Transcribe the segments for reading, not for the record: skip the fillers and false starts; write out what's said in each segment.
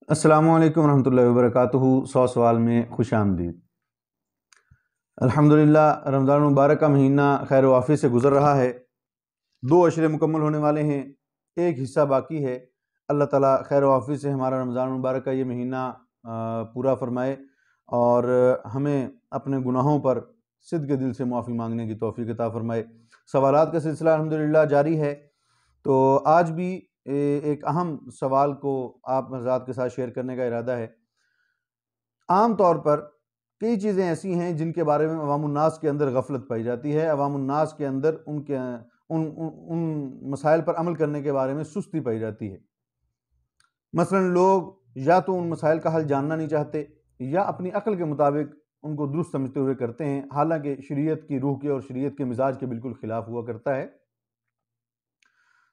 السلام علیکم ورحمۃ اللہ وبرکاتہ۔ 100 سوال میں خوش آمدید۔ الحمدللہ رمضان المبارک کا مہینہ خیر و عافیت سے گزر رہا ہے۔ 2 عشرے مکمل ہونے والے ہیں، ایک حصہ باقی ہے۔ اللہ تعالیٰ خیر و عافیت سے ہمارا رمضان المبارک کا یہ مہینہ پورا فرمائے اور ہمیں اپنے گناہوں پر صدق دل سے معافی مانگنے کی توفیق عطا فرمائے۔ سوالات کا سلسلہ الحمدللہ جاری ہے، تو آج بھی ایک اہم سوال کو آپ حضرات کے ساتھ شیئر کرنے کا ارادہ ہے۔ عام طور پر کئی چیزیں ایسی ہیں جن کے بارے میں عوام الناس کے اندر غفلت پائی جاتی ہے، عوام الناس کے اندر ان مسائل پر عمل کرنے کے بارے میں سستی پائی جاتی ہے۔ مثلا لوگ یا تو ان مسائل کا حل جاننا نہیں چاہتے یا اپنی عقل کے مطابق ان کو درست سمجھتے ہوئے کرتے ہیں، حالانکہ شریعت کی روح کے اور شریعت کے مزاج کے بالکل خلاف ہوا کرتا ہے۔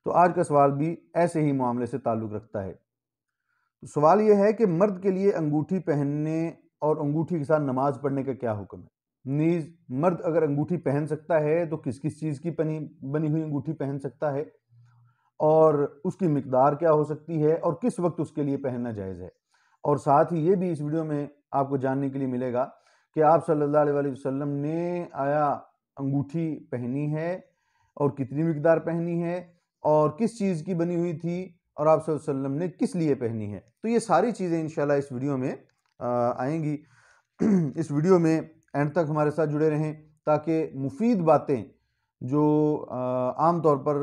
تو آج کا سوال بھی ایسے ہی معاملے سے تعلق رکھتا ہے۔ تو سوال یہ ہے کہ مرد کے لیے انگوٹھی پہننے اور انگوٹھی کے ساتھ نماز پڑھنے کا کیا حکم ہے؟ نیز مرد اگر انگوٹھی پہن سکتا ہے تو کس کس چیز کی بنی ہوئی انگوٹھی پہن سکتا ہے، اور اس کی مقدار کیا ہو سکتی ہے، اور کس وقت اس کے لیے پہننا جائز ہے؟ اور ساتھ ہی یہ بھی اس ویڈیو میں آپ کو جاننے کے لیے ملے گا کہ آپ صلی اللہ علیہ وسلم نے آیا انگوٹھی پہنی ہے اور کتنی مقدار پہنی ہے، اور کس چیز کی بنی ہوئی تھی، اور آپ صلی اللہ علیہ وسلم نے کس لیے پہنی ہے۔ تو یہ ساری چیزیں انشاءاللہ اس ویڈیو میں آئیں گی۔ اس ویڈیو میں اینڈ تک ہمارے ساتھ جڑے رہیں تاکہ مفید باتیں جو عام طور پر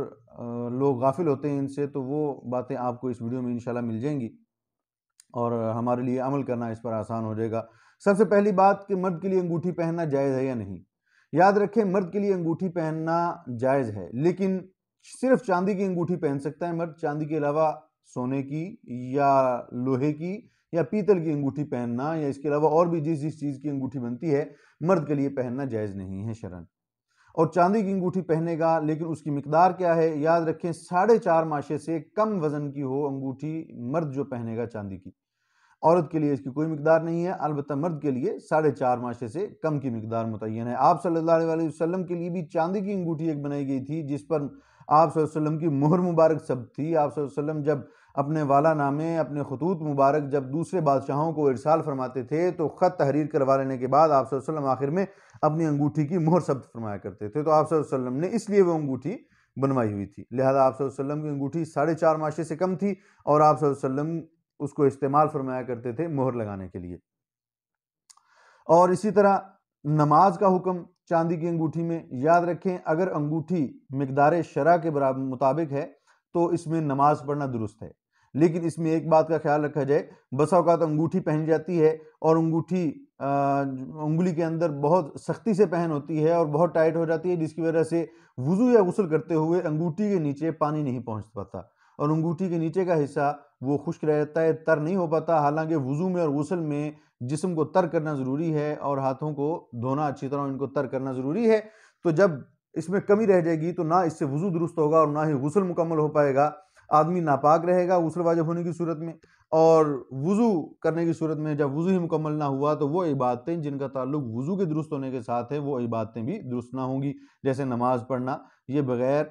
لوگ غافل ہوتے ہیں ان سے، تو وہ باتیں آپ کو اس ویڈیو میں انشاءاللہ مل جائیں گی اور ہمارے لیے عمل کرنا اس پر آسان ہو جائے گا۔ سب سے پہلی بات کہ مرد کے لیے انگوٹھی پہننا جائز ہے یا نہیں۔ یاد رکھیں مرد کے لیے انگوٹھی پہننا جائز ہے، لیکن صرف چاندی کی انگوٹھی پہن سکتا ہے مرد۔ چاندی کے علاوہ سونے کی یا لوہے کی یا پیتل کی انگوٹھی پہننا یا اس کے علاوہ اور بھی جس چیز کی انگوٹھی بنتی ہے مرد کے لیے پہننا جائز نہیں ہے شرعاً۔ اور چاندی کی انگوٹھی پہنے گا، لیکن اس کی مقدار کیا ہے؟ یاد رکھیں 4.5 ماشے سے کم وزن کی ہو انگوٹھی مرد جو پہنے گا چاندی کی۔ عورت کے لیے اس کی کوئی مقدار نہیں ہے، البتہ مرد کے لیے 4.5 ماشے سے کم کی مقدار متعین ہے۔ آپ صلی اللہ علیہ وسلم کے لیے بھی چاندی کی انگوٹھی ایک بنائی گئی تھی جس پر آپ صلی اللہ علیہ وسلم کی مہر مبارک ثبت تھی۔ آپ صلی اللہ علیہ وسلم جب اپنے والا نامے، اپنے خطوط مبارک جب دوسرے بادشاہوں کو ارسال فرماتے تھے تو خط تحریر کروا لینے کے بعد آپ صلی اللہ علیہ وسلم آخر میں اپنی انگوٹھی کی مہر ثبت فرمایا کرتے تھے۔ تو آپ صلی اللہ علیہ وسلم نے اس لیے وہ انگوٹھی بنوائی ہوئی تھی، لہذا آپ صلی اللہ علیہ وسلم کی انگوٹھی 4.5 ماشے سے کم تھی اور آپ صلی اللہ علیہ وسلم اس کو استعمال فرمایا کرتے تھے مہر لگانے کے لیے۔ اور اسی طرح نماز کا حکم چاندی کی انگوٹھی میں، یاد رکھیں اگر انگوٹھی مقدار شرع کے مطابق ہے تو اس میں نماز پڑھنا درست ہے، لیکن اس میں ایک بات کا خیال رکھا جائے، بسا اوقات انگوٹھی پہن جاتی ہے اور انگوٹھی انگلی کے اندر بہت سختی سے پہن ہوتی ہے اور بہت ٹائٹ ہو جاتی ہے، جس کی وجہ سے وضو یا غسل کرتے ہوئے انگوٹھی کے نیچے پانی نہیں پہنچ پاتا اور انگوٹھی کے نیچے کا حصہ وہ خشک رہ جاتا ہے، تر نہیں ہو پاتا۔ حالانکہ وضو میں اور غسل میں جسم کو تر کرنا ضروری ہے اور ہاتھوں کو دھونا اچھی طرح ان کو تر کرنا ضروری ہے۔ تو جب اس میں کمی رہ جائے گی تو نہ اس سے وضو درست ہوگا اور نہ ہی غسل مکمل ہو پائے گا، آدمی ناپاک رہے گا غسل واجب ہونے کی صورت میں، اور وضو کرنے کی صورت میں جب وضو ہی مکمل نہ ہوا تو وہ عبادتیں جن کا تعلق وضو کے درست ہونے کے ساتھ ہے وہ عبادتیں بھی درست نہ ہوں گی، جیسے نماز پڑھنا، یہ بغیر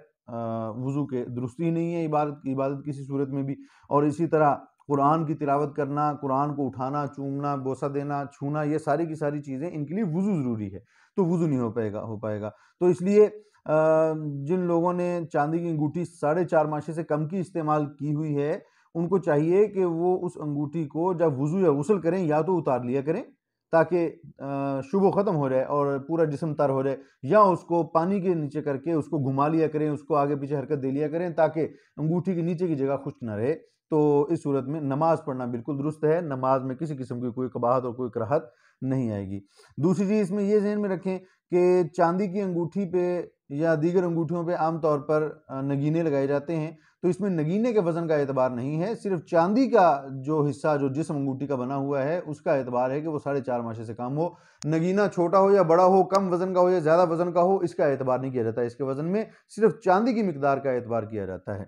وضو کے درستی ہی نہیں ہے عبادت کسی صورت میں بھی۔ اور اسی طرح قرآن کی تلاوت کرنا، قرآن کو اٹھانا، چومنا، بوسہ دینا، چھونا، یہ ساری کی ساری چیزیں ان کے لیے وضو ضروری ہے، تو وضو نہیں ہو پائے گا۔ تو اس لیے جن لوگوں نے چاندی کی انگوٹھی 4.5 ماشے سے کم کی استعمال کی ہوئی ہے ان کو چاہیے کہ وہ اس انگوٹھی کو جب وضو یا غسل کریں یا تو اتار لیا کریں تاکہ شبو ختم ہو جائے اور پورا جسم تر ہو جائے، یا اس کو پانی کے نیچے کر کے اس کو گھما لیا کریں، اس کو آگے پیچھے حرکت دے لیا کریں تاکہ انگوٹھی کے نیچے کی جگہ خشک نہ رہے۔ تو اس صورت میں نماز پڑھنا بالکل درست ہے، نماز میں کسی قسم کی کوئی قباحت اور کوئی کراہت نہیں آئے گی۔ دوسری چیز اس میں یہ ذہن میں رکھیں کہ چاندی کی انگوٹھی پہ یا دیگر انگوٹھیوں پہ عام طور پر نگینے لگائے جاتے ہیں، تو اس میں نگینے کے وزن کا اعتبار نہیں ہے، صرف چاندی کا جو حصہ جو جسم انگوٹھی کا بنا ہوا ہے اس کا اعتبار ہے کہ وہ 4.5 ماشے سے کم ہو۔ نگینہ چھوٹا ہو یا بڑا ہو، کم وزن کا ہو یا زیادہ وزن کا ہو، اس کا اعتبار نہیں کیا جاتا، اس کے وزن میں صرف چاندی کی مقدار کا اعتبار کیا جاتا ہے۔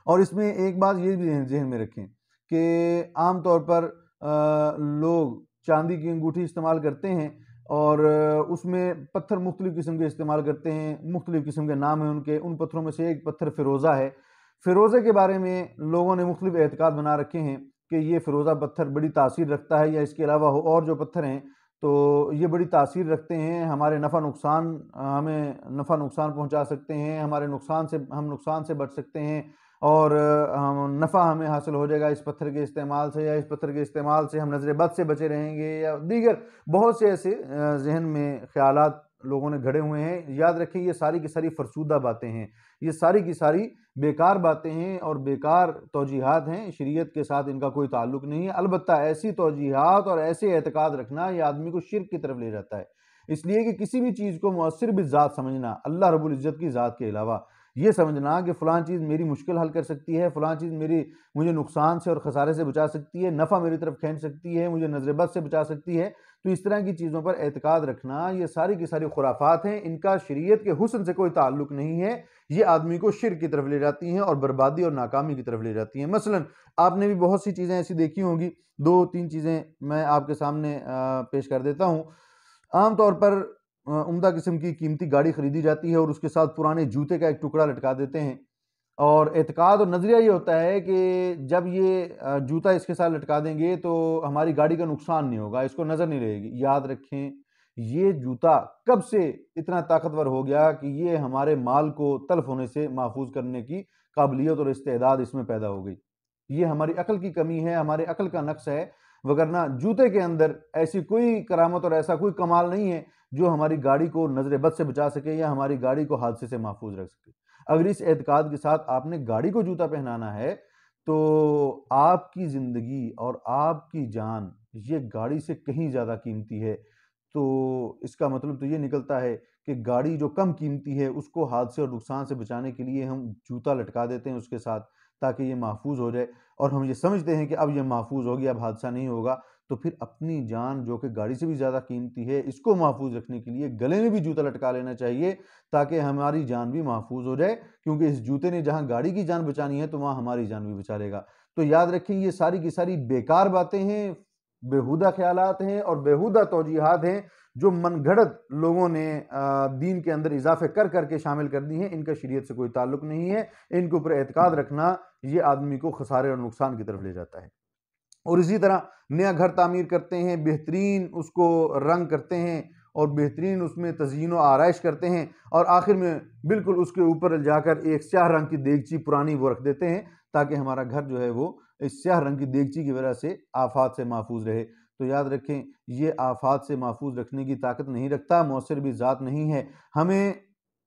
اور اس میں ایک بات یہ بھی ذہن میں رکھیں کہ عام طور پر لوگ چاندی کی انگوٹھی استعمال کرتے ہیں اور اس میں پتھر مختلف قسم کے استعمال کرتے ہیں، مختلف قسم کے نام ہیں ان کے۔ ان پتھروں میں سے ایک پتھر فیروزہ ہے۔ فیروزے کے بارے میں لوگوں نے مختلف اعتقاد بنا رکھے ہیں کہ یہ فیروزہ پتھر بڑی تاثیر رکھتا ہے یا اس کے علاوہ اور جو پتھر ہیں تو یہ بڑی تاثیر رکھتے ہیں، ہمارے ہمیں نفع نقصان پہنچا سکتے ہیں، ہم نقصان سے بچ سکتے ہیں، اور نفع ہمیں حاصل ہو جائے گا اس پتھر کے استعمال سے، یا اس پتھر کے استعمال سے ہم نظر بد سے بچے رہیں گے، یا دیگر بہت سے ایسے ذہن میں خیالات لوگوں نے گھڑے ہوئے ہیں۔ یاد رکھیں یہ ساری کی ساری فرسودہ باتیں ہیں، یہ ساری کی ساری بیکار باتیں ہیں اور بیکار توجیہات ہیں، شریعت کے ساتھ ان کا کوئی تعلق نہیں ہے۔ البتہ ایسی توجیہات اور ایسے اعتقاد رکھنا یہ آدمی کو شرک کی طرف لے جاتا ہے، اس لیے کہ کسی بھی چیز کو مؤثر بالذات سمجھنا اللہ رب العزت کی ذات کے علاوہ، یہ سمجھنا کہ فلاں چیز میری مشکل حل کر سکتی ہے، فلاں چیز مجھے نقصان سے اور خسارے سے بچا سکتی ہے، نفع میری طرف کھینچ سکتی ہے، مجھے نظر بد سے بچا سکتی ہے، تو اس طرح کی چیزوں پر اعتقاد رکھنا یہ ساری کی ساری خرافات ہیں، ان کا شریعت کے حسن سے کوئی تعلق نہیں ہے، یہ آدمی کو شرک کی طرف لے جاتی ہیں اور بربادی اور ناکامی کی طرف لے جاتی ہیں۔ مثلا آپ نے بھی بہت سی چیزیں ایسی دیکھی ہوں گی، 2-3 چیزیں میں آپ کے سامنے پیش کر دیتا ہوں۔ عام طور پر عمدہ قسم کی قیمتی گاڑی خریدی جاتی ہے اور اس کے ساتھ پرانے جوتے کا ایک ٹکڑا لٹکا دیتے ہیں، اور اعتقاد اور نظریہ یہ ہوتا ہے کہ جب یہ جوتا اس کے ساتھ لٹکا دیں گے تو ہماری گاڑی کا نقصان نہیں ہوگا، اس کو نظر نہیں رہے گی۔ یاد رکھیں یہ جوتا کب سے اتنا طاقتور ہو گیا کہ یہ ہمارے مال کو تلف ہونے سے محفوظ کرنے کی قابلیت اور استعداد اس میں پیدا ہو گئی۔ یہ ہماری عقل کی کمی ہے، ہمارے عقل کا نقص ہے، وگرنہ جوتے کے اندر ایسی کوئی کرامت اور ایسا کوئی کمال نہیں ہے جو ہماری گاڑی کو نظر بد سے بچا سکے یا ہماری گاڑی کو حادثے سے محفوظ رکھ سکے۔ اگر اس اعتقاد کے ساتھ آپ نے گاڑی کو جوتا پہنانا ہے تو آپ کی زندگی اور آپ کی جان یہ گاڑی سے کہیں زیادہ قیمتی ہے، تو اس کا مطلب تو یہ نکلتا ہے کہ گاڑی جو کم قیمتی ہے اس کو حادثے اور نقصان سے بچانے کے لیے ہم جوتا لٹکا دیتے ہیں اس کے ساتھ تاکہ یہ محفوظ ہو جائے، اور ہم یہ سمجھتے ہیں کہ اب یہ محفوظ ہوگی، اب حادثہ نہیں ہوگا، تو پھر اپنی جان جو کہ گاڑی سے بھی زیادہ قیمتی ہے اس کو محفوظ رکھنے کے لیے گلے میں بھی جوتا لٹکا لینا چاہیے تاکہ ہماری جان بھی محفوظ ہو جائے، کیونکہ اس جوتے نے جہاں گاڑی کی جان بچانی ہے تو وہاں ہماری جان بھی بچا لے گا۔ تو یاد رکھیں یہ ساری کی ساری بیکار باتیں ہیں، بیہودہ خیالات ہیں اور بیہودہ توجیہات ہیں جو من گھڑت لوگوں نے دین کے اندر اضافے کر کر کے شامل کر دی ہیں، ان کا شریعت سے کوئی تعلق نہیں ہے، ان کے اوپر اعتقاد رکھنا یہ آدمی کو خسارے اور نقصان کی طرف لے جاتا ہے۔ اور اسی طرح نیا گھر تعمیر کرتے ہیں، بہترین اس کو رنگ کرتے ہیں اور بہترین اس میں تزئین و آرائش کرتے ہیں، اور آخر میں بالکل اس کے اوپر جا کر ایک سیاہ رنگ کی دیگچی پرانی وہ رکھ دیتے ہیں تاکہ ہمارا گھر جو ہے وہ اس سیاہ رنگ کی دیگچی کی وجہ سے آفات سے محفوظ رہے۔ تو یاد رکھیں یہ آفات سے محفوظ رکھنے کی طاقت نہیں رکھتا، مؤثر بھی ذات نہیں ہے۔ ہمیں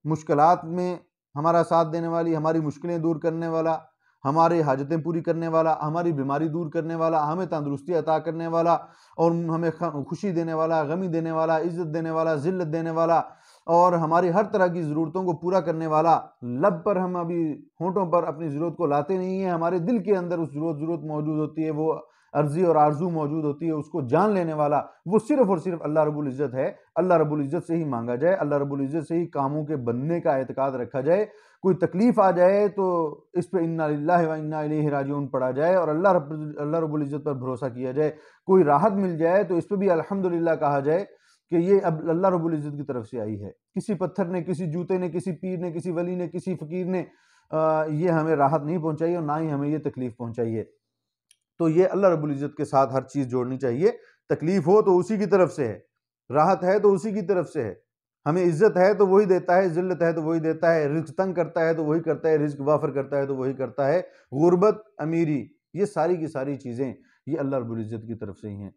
مشکلات میں ہمارا ساتھ دینے والی، ہماری مشکلیں دور کرنے والا، ہمارے حاجتیں پوری کرنے والا، ہماری بیماری دور کرنے والا، ہمیں تندرستی عطا کرنے والا اور ہمیں خوشی دینے والا، غمی دینے والا، عزت دینے والا، ذلت دینے والا اور ہماری ہر طرح کی ضرورتوں کو پورا کرنے والا، لب پر ہم ابھی ہونٹوں پر اپنی ضرورت کو لاتے نہیں ہیں، ہمارے دل کے اندر اس ضرورت موجود ہوتی ہے، وہ عرضی اور آرزو موجود ہوتی ہے، اس کو جان لینے والا وہ صرف اور صرف اللہ رب العزت ہے۔ اللہ رب العزت سے ہی مانگا جائے، اللہ رب العزت سے ہی کاموں کے بننے کا اعتقاد رکھا جائے، کوئی تکلیف آ جائے تو اس پہ انا للہ و انا الیہ راجعون پڑھا جائے اور اللہ رب العزت پر بھروسہ کیا جائے، کوئی راحت مل جائے تو اس پہ بھی الحمدللہ کہا جائے کہ یہ اب اللہ رب العزت کی طرف سے آئی ہے، کسی پتھر نے، کسی جوتے نے، کسی پیر نے، کسی ولی نے، کسی فقیر نے یہ ہمیں راحت نہیں پہنچائی اور نہ ہی ہمیں یہ تکلیف پہنچائی ہے۔ تو یہ اللہ رب العزت کے ساتھ ہر چیز جوڑنی چاہیے، تکلیف ہو تو اسی کی طرف سے ہے، راحت ہے تو اسی کی طرف سے ہے، ہمیں عزت ہے تو وہی دیتا ہے، ذلت ہے تو وہی دیتا ہے، رزق تنگ کرتا ہے تو وہی کرتا ہے، رزق وافر کرتا ہے تو وہی کرتا ہے، غربت، امیری، یہ ساری کی ساری چیزیں یہ اللہ رب العزت کی طرف سے ہی ہیں۔